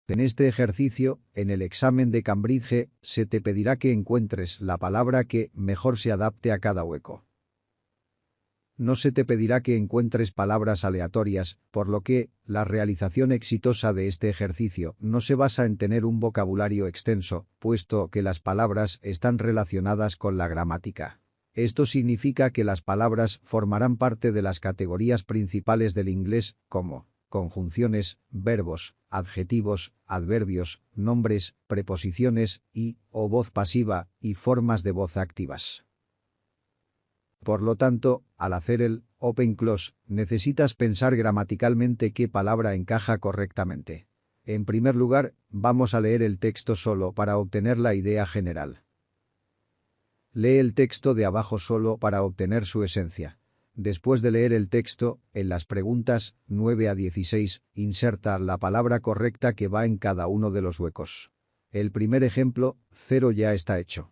En este ejercicio, en el examen de Cambridge, se te pedirá que encuentres la palabra que mejor se adapte a cada hueco. No se te pedirá que encuentres palabras aleatorias, por lo que la realización exitosa de este ejercicio no se basa en tener un vocabulario extenso, puesto que las palabras están relacionadas con la gramática. Esto significa que las palabras formarán parte de las categorías principales del inglés, como conjunciones, verbos, adjetivos, adverbios, nombres, preposiciones y o voz pasiva y formas de voz activas. Por lo tanto, al hacer el open close, necesitas pensar gramaticalmente qué palabra encaja correctamente. En primer lugar, vamos a leer el texto solo para obtener la idea general. Lee el texto de abajo solo para obtener su esencia. Después de leer el texto, en las preguntas 9 a 16, inserta la palabra correcta que va en cada uno de los huecos. El primer ejemplo, 0 ya está hecho.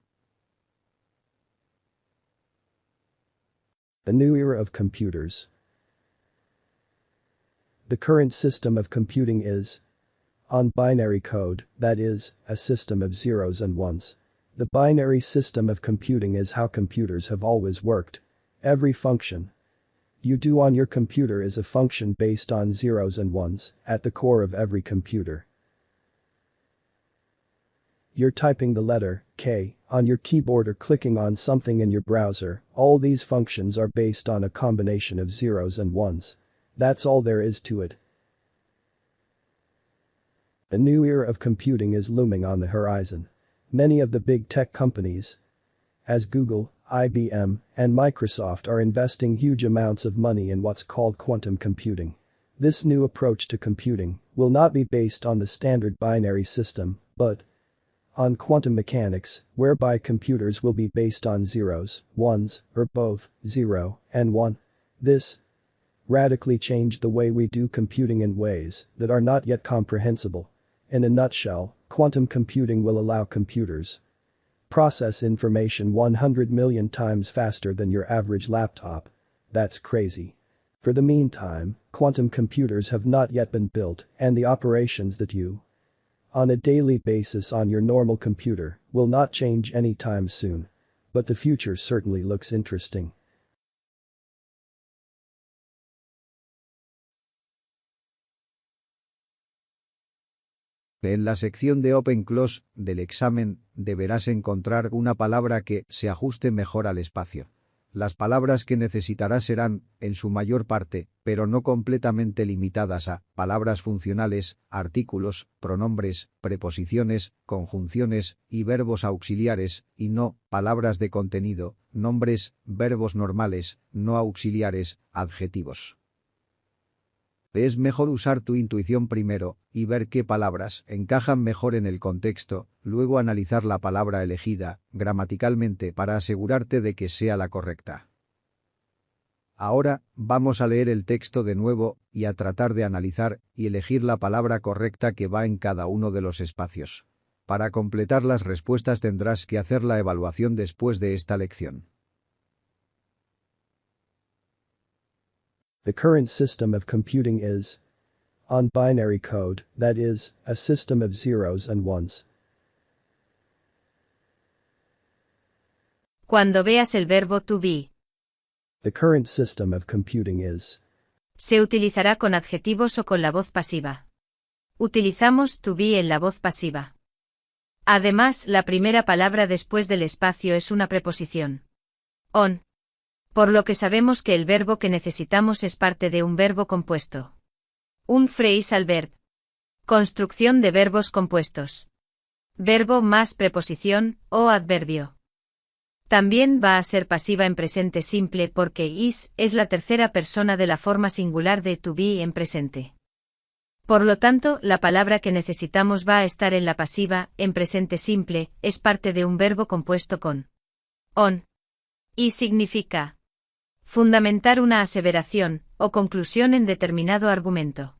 The new era of computers. The current system of computing is on binary code, that is, a system of zeros and ones. The binary system of computing is how computers have always worked. Every function you do on your computer is a function based on zeros and ones, at the core of every computer. You're typing the letter K on your keyboard or clicking on something in your browser. All these functions are based on a combination of zeros and ones. That's all there is to it. A new era of computing is looming on the horizon. Many of the big tech companies, as Google, IBM, and Microsoft, are investing huge amounts of money in what's called quantum computing. This new approach to computing will not be based on the standard binary system, but on quantum mechanics, whereby computers will be based on zeros, ones, or both, 0 and 1. This radically changed the way we do computing in ways that are not yet comprehensible. In a nutshell, quantum computing will allow computers process information 100 million times faster than your average laptop. That's crazy. For the meantime, quantum computers have not yet been built, and the operations that you on a daily basis on your normal computer will not change anytime soon. But the future certainly looks interesting. En la sección de Open Close del examen, deberás encontrar una palabra que se ajuste mejor al espacio. Las palabras que necesitarás serán, en su mayor parte, pero no completamente limitadas a palabras funcionales, artículos, pronombres, preposiciones, conjunciones y verbos auxiliares, y no palabras de contenido, nombres, verbos normales, no auxiliares, adjetivos. Es mejor usar tu intuición primero y ver qué palabras encajan mejor en el contexto, luego analizar la palabra elegida gramaticalmente para asegurarte de que sea la correcta. Ahora, vamos a leer el texto de nuevo y a tratar de analizar y elegir la palabra correcta que va en cada uno de los espacios. Para completar las respuestas tendrás que hacer la evaluación después de esta lección. The current system of computing is on binary code, that is, a system of zeros and ones. Cuando veas el verbo to be, The current system of computing is. se utilizará con adjetivos o con la voz pasiva. Utilizamos to be en la voz pasiva. Además, la primera palabra después del espacio es una preposición. On. Por lo que sabemos que el verbo que necesitamos es parte de un verbo compuesto. Un phrasal verb. Construcción de verbos compuestos. Verbo más preposición o adverbio. También va a ser pasiva en presente simple porque is es la tercera persona de la forma singular de to be en presente. Por lo tanto, la palabra que necesitamos va a estar en la pasiva, en presente simple, es parte de un verbo compuesto con on. Y significa fundamentar una aseveración o conclusión en determinado argumento.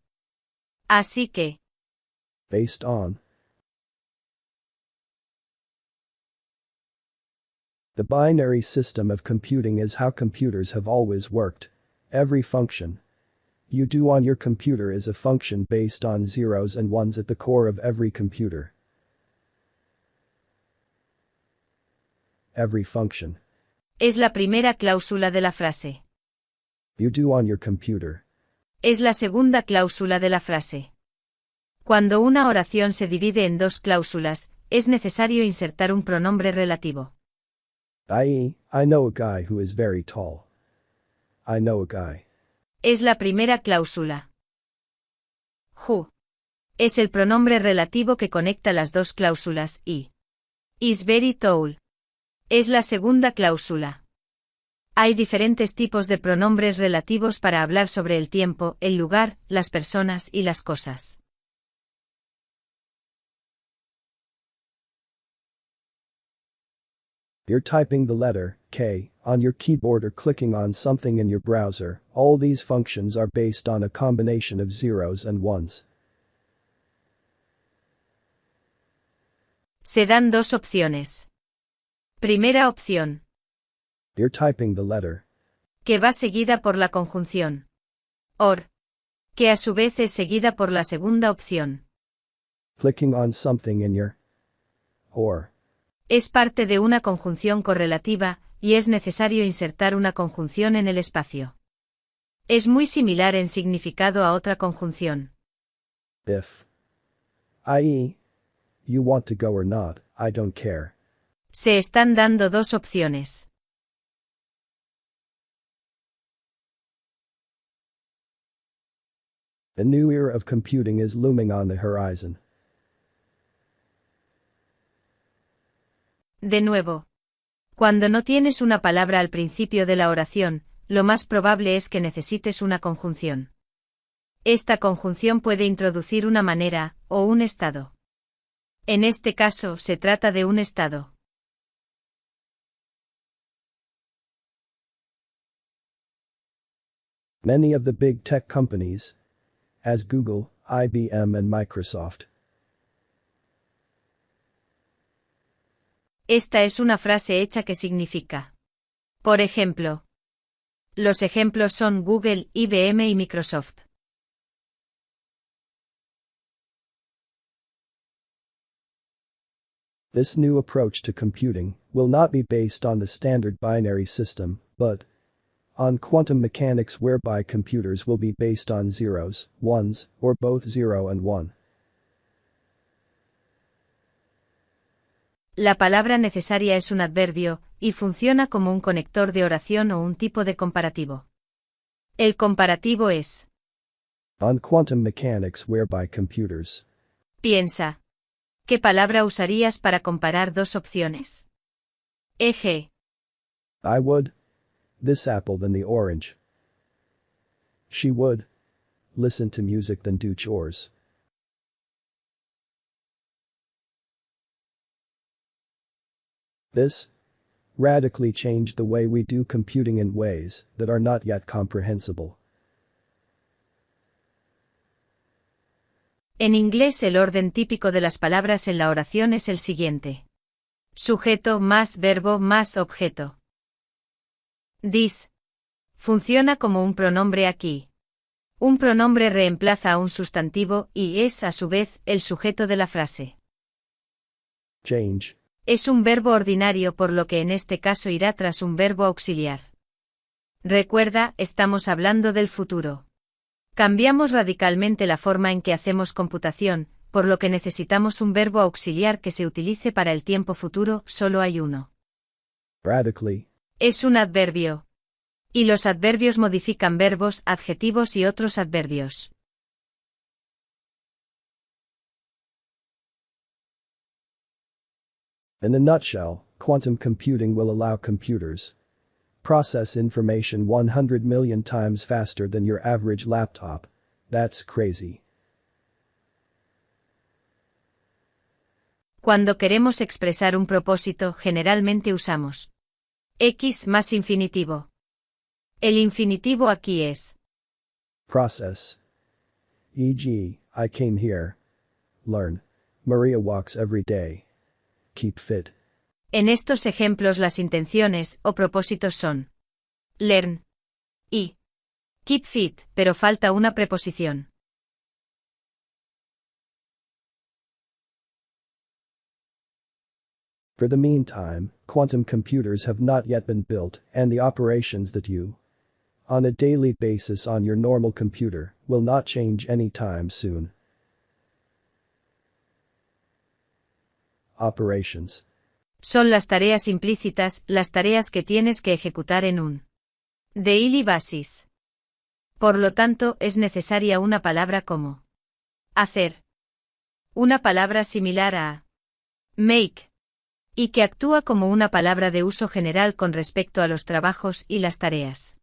Así que, Based on. The binary system of computing is how computers have always worked. Every function you do on your computer is a function based on zeros and ones at the core of every computer. Every function. Es la primera cláusula de la frase. You do on your computer. Es la segunda cláusula de la frase. Cuando una oración se divide en dos cláusulas, es necesario insertar un pronombre relativo. I.e., I know a guy who is very tall. I know a guy. Es la primera cláusula. Who es el pronombre relativo que conecta las dos cláusulas y is very tall es la segunda cláusula. Hay diferentes tipos de pronombres relativos para hablar sobre el tiempo, el lugar, las personas y las cosas. You're typing the letter K on your keyboard or clicking on something in your browser. All these functions are based on a combination of zeros and ones. Se dan dos opciones. Primera opción. You're typing the letter, Que va seguida por la conjunción. Or. Que a su vez es seguida por la segunda opción. clicking on something in your, or. Es parte de una conjunción correlativa, y es necesario insertar una conjunción en el espacio. Es muy similar en significado a otra conjunción. If. I.e., you want to go or not, I don't care. Se están dando dos opciones. A new era of computing is looming on the horizon. De nuevo. Cuando no tienes una palabra al principio de la oración, lo más probable es que necesites una conjunción. Esta conjunción puede introducir una manera, o un estado. En este caso, se trata de un estado. Many of the big tech companies, as Google, IBM and Microsoft. Esta es una frase hecha que significa. Por ejemplo. Los ejemplos son Google, IBM y Microsoft. This new approach to computing will not be based on the standard binary system, but on quantum mechanics whereby computers will be based on zeros, ones, or both 0 and 1. La palabra necesaria es un adverbio, y funciona como un conector de oración o un tipo de comparativo. El comparativo es. On quantum mechanics whereby computers. Piensa. ¿Qué palabra usarías para comparar dos opciones? Eje. I would. This apple than the orange. She would. Listen to music than do chores. This radically changed the way we do computing in ways that are not yet comprehensible. En inglés el orden típico de las palabras en la oración es el siguiente. Sujeto más verbo más objeto. This. Funciona como un pronombre aquí. Un pronombre reemplaza a un sustantivo y es, a su vez, el sujeto de la frase. Change. Es un verbo ordinario por lo que en este caso irá tras un verbo auxiliar. Recuerda, estamos hablando del futuro. Cambiamos radicalmente la forma en que hacemos computación, por lo que necesitamos un verbo auxiliar que se utilice para el tiempo futuro, solo hay uno. Radically. Es un adverbio. Y los adverbios modifican verbos, adjetivos y otros adverbios. In a nutshell, quantum computing will allow computers process information 100 million times faster than your average laptop. That's crazy. Cuando queremos expresar un propósito, generalmente usamos X más infinitivo. El infinitivo aquí es Process. E.g., I came here. Learn. Maria walks every day. Keep fit. En estos ejemplos las intenciones o propósitos son learn y Keep fit, pero falta una preposición. For the meantime, quantum computers have not yet been built, and the operations that you on a daily basis on your normal computer will not change anytime soon. Operations. Son las tareas implícitas, las tareas que tienes que ejecutar en un daily basis. Por lo tanto, es necesaria una palabra como hacer. Una palabra similar a make. Y que actúa como una palabra de uso general con respecto a los trabajos y las tareas.